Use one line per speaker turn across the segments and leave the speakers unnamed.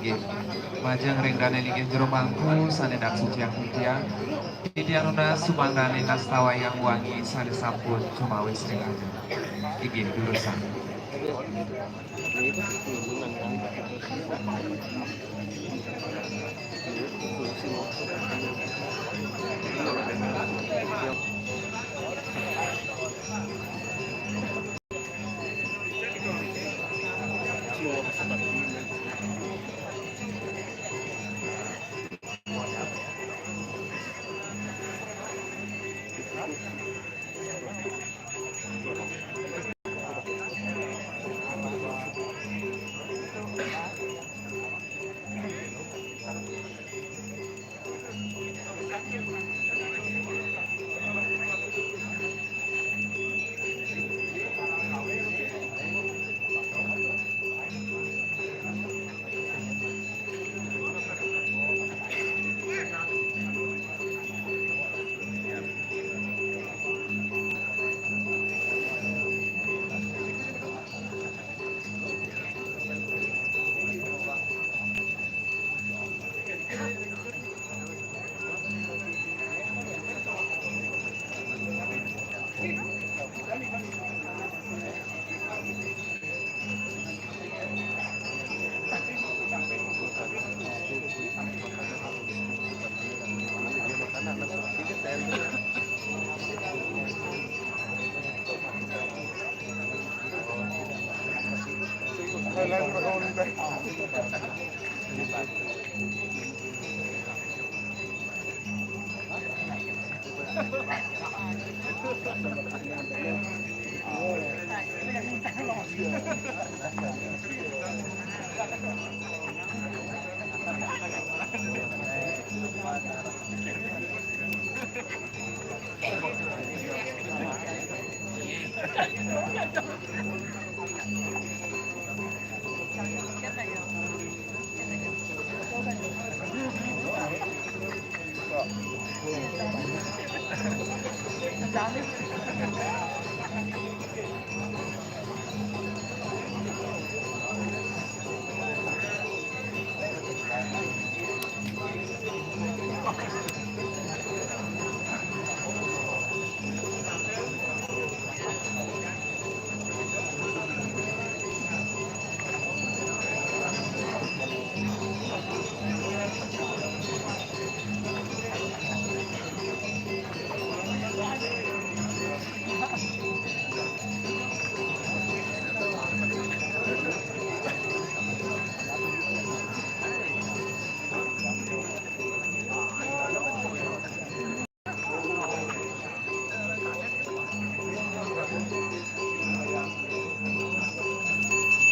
Nggih. Majeng ring dane niki jero mangku sanedak suci yang mutia. Titianuna sumangdane nastawa yang wangi sane sampun cumawis ring ajeng. Inggih durusan.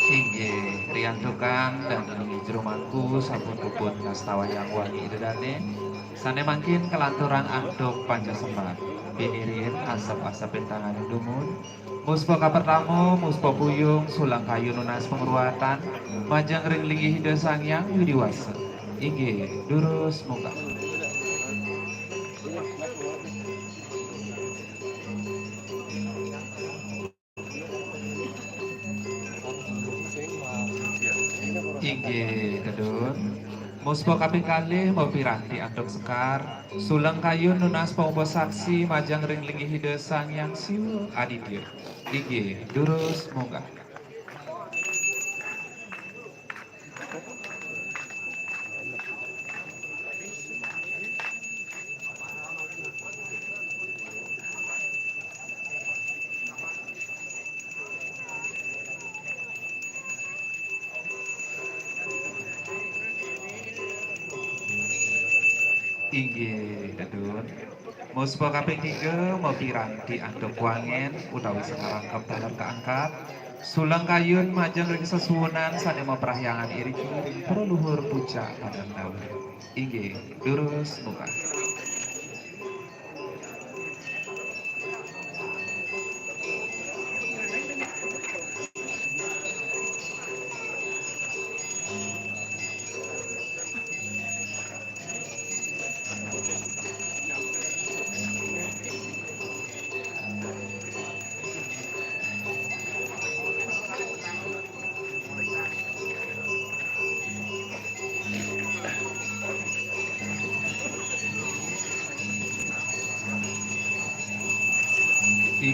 Inggih, riyan tukang dan ini jerumanku sampun puput nastawa yang wangi dedane. Sane mangkin kelanturan andok pancasembar. Binirin asap-asap pentangan dumun. Muspo kapertamo, muspo puyung, sulang kayu nunas pengruatan. Majang ring linggih hida sangyang widiwasa. Inggih, durus muka. Inggih, kedun. Muspo kaping kalih mau piranti andok sekar. Sulang kayu nunas pompo saksi majang ring linggih hida sangyang siwa aditya. Inggih, durus muka. Inggih, kedun. Muspa kaping 3 mau piranti andhok wangen utawi sakarangkep dalam keangkat. Sulang kayun majeng ring sesuwunan sadaya prahyangan iriki para luhur pucak padang dawuh. Inggih, durus muka.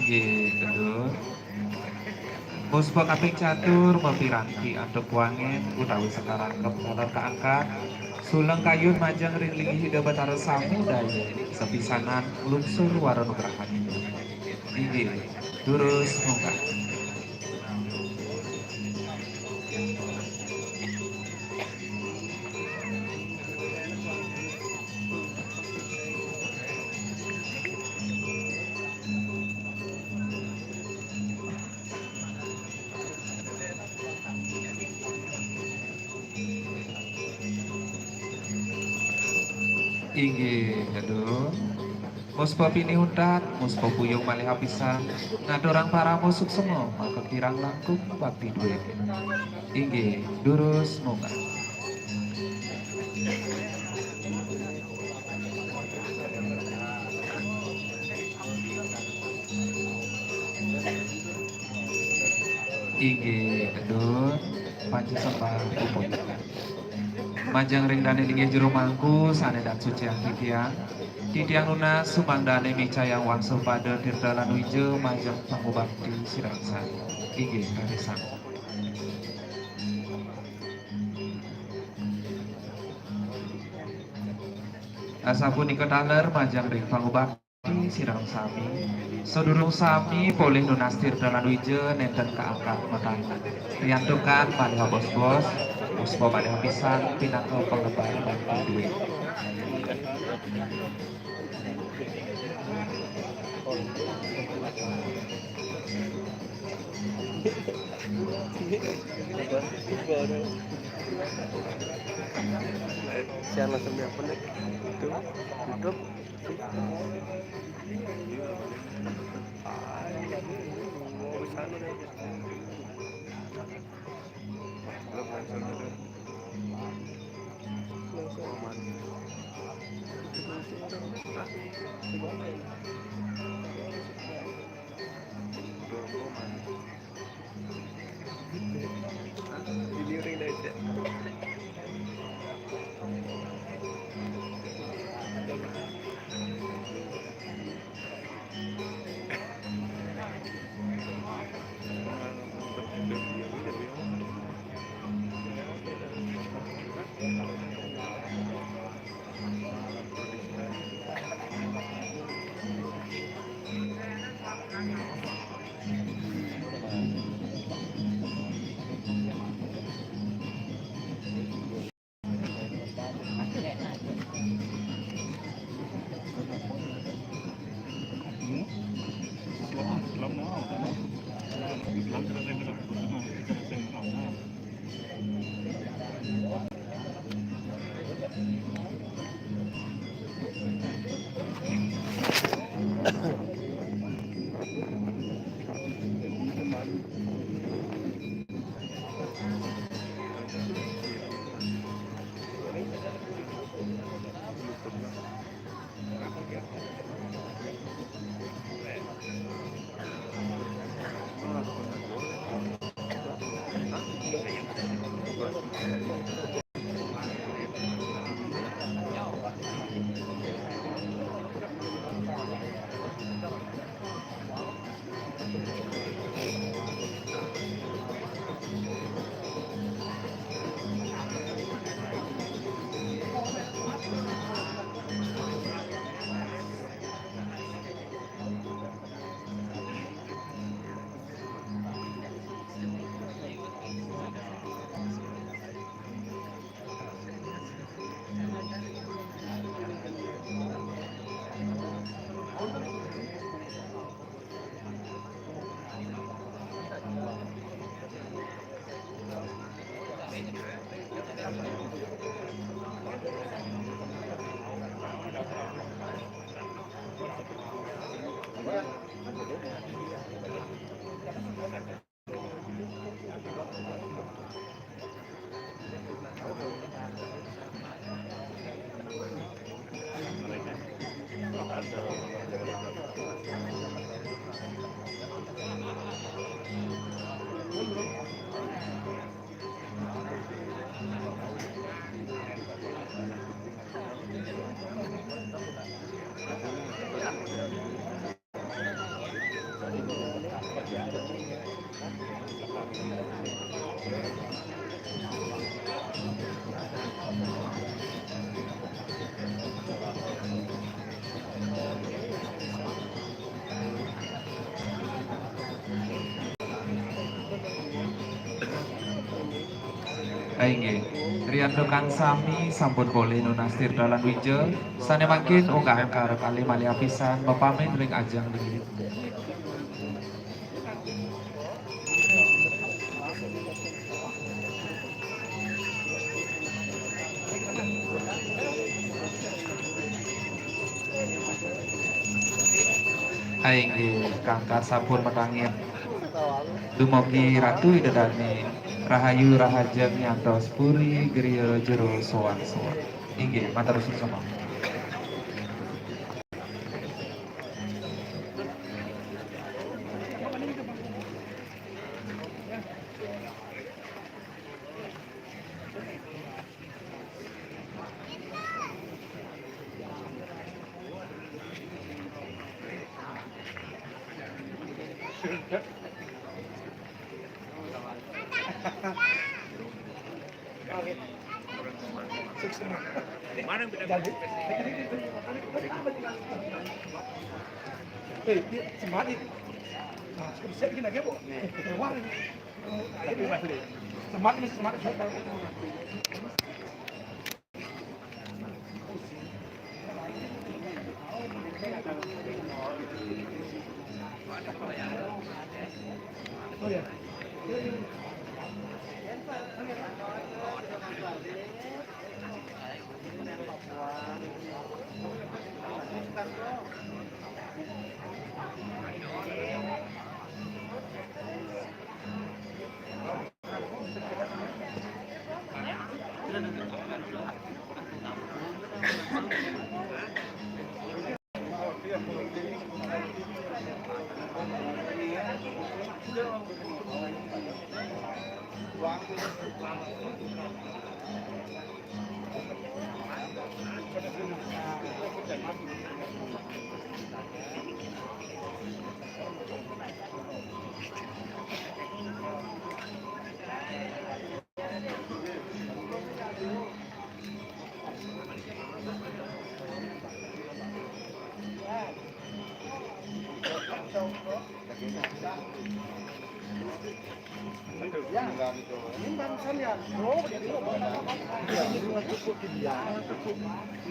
Inggih, betul. Puspa kaping catur mempiranti andhep wangen utawi sekarang kepala keangkat suleng kayun majang ring linggih hida batara samu daye sepisanan lungsur waranugrahan. Inggih, durus munggah. Inggih, aduh. Muspa pinihutan, muspa puyung malih hapisan, ngadorang para musuk semua, maka kirang langkung bakti duwe. Inggih, durus munggah. Inggih, aduh. Panci sembah puput. Majang ring dane linggih jero mangku sane dan suci ang titiang lunas sumangdane micayang wangsul pada dirdalan wijo majang pangubakti sirangsan. Inggih karisan. Asapunika daler majang ring pangubakti sirang sami sedurung sami polih nunastir dalan wije nenten keangkat matana riantukan malih bos-bos muspo malih pisan pinangka pengebar dan duit.
Share langsung di akun deh. Itu YouTube. Video ring dari dia.
Inggih. Riyando kang sami sampun boleh nunastir dalan wija sane mangkin unggah angkara kali malih apisan mepamit ring ajang niki. Inggih kangkar sampun metangit dumugi ratu idedane rahayu rahajeng nyantos puri griya jero sowan-sowan. Inggih matur sesama.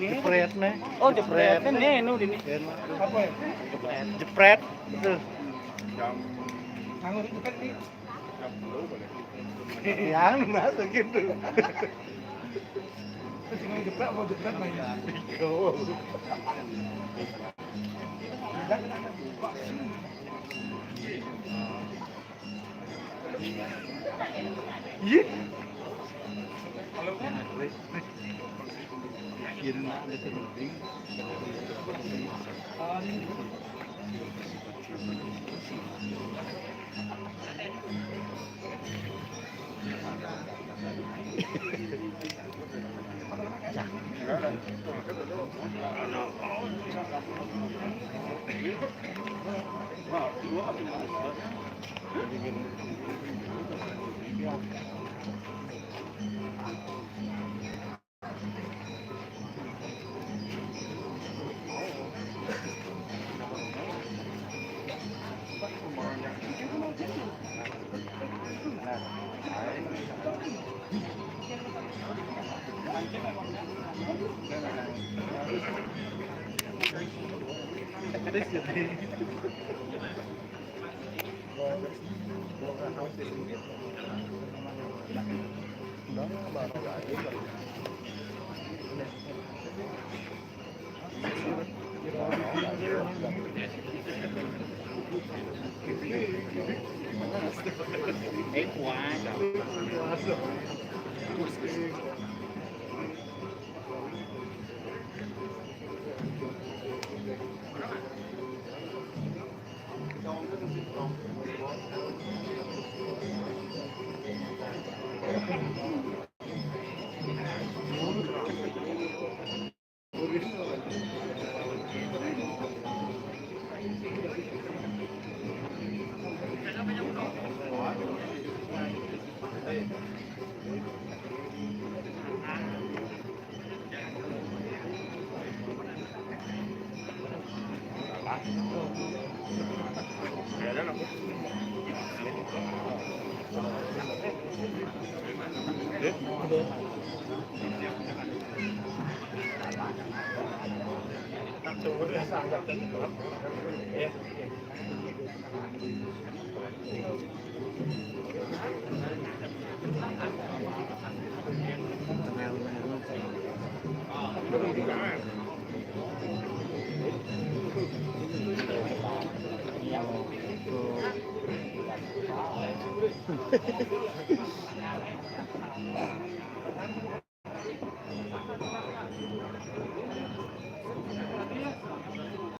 Jepret nih. Oh, jepret nih, nu ini. Apa ya? Jepret. Betul. Nganggur itu kan di yang masuk gitu. Terus yang jepret mau jepret main. Iya. Halo kan?
เ